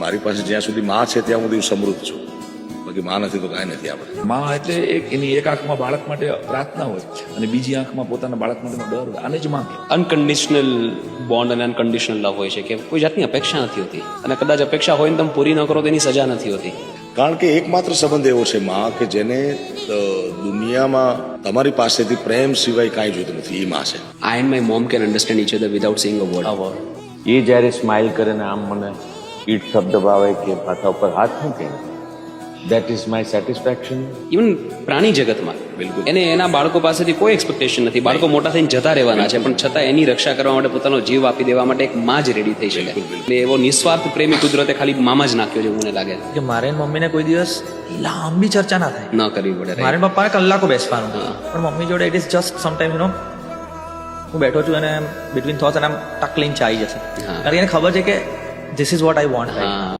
મારી પાસે જ્યાં સુધી માં છે ત્યાં સુધી હું સમૃદ્ધ છું, બાકી માં નથી તો કાંઈ નથી આપણે. માં એટલે એની એક આંખમાં બાળક માટે પ્રાર્થના હોય અને બીજી આંખમાં પોતાના બાળક માટેનો ડર હોય. આને જ માં કહેવાય. અનકન્ડિશનલ બોન્ડ અને અનકન્ડિશનલ લવ હોય છે કે કોઈ જાતની અપેક્ષા નથી હોતી, અને કદાચ અપેક્ષા હોય ને તમે પૂરી ન કરો તો એની સજા નથી હોતી. કારણ કે એકમાત્ર સંબંધ એવો છે માં કે જેને દુનિયામાં તમારી પાસેથી પ્રેમ સિવાય કાંઈ જોઈતું નથી, એ માં છે. I and my mom can understand each other without saying a word. એ જ્યારે સ્માઇલ કરે ને આમ મને ઈટ શબ્દ ભાવે કે માથા ઉપર હાથ મૂકે, that is my satisfaction. Even પ્રાણી જગતમાં બિલકુલ. એને એના બાળકો પાસેથી કોઈ એક્સપેક્ટેશન નથી. બાળકો મોટા થઈને જતા રહેવાના છે, પણ છતાં એની રક્ષા કરવા માટે પોતાનો જીવ આપી દેવા માટે એક માં જ રેડી થઈ શકે. એટલે એવો નિસ્વાર્થ પ્રેમી કુદરતે ખાલી મામાં જ નાખ્યો છે મને લાગે છે. કે મારે ને મમ્મીને કોઈ દિવસ લાંબી ચર્ચા ના થાય, ન કરવી પડે. મારે ને પપ્પાને કલાકો બેસવાનું, પણ મમ્મી જોડે ઇટ ઇઝ જસ્ટ સમટાઈમ હું બેઠો છું અને બિટવીન થોટ્સ અને આમ ટક લઈને ચાઈ જશે, કારણ કે એને ખબર છે કે this is what I want. હા.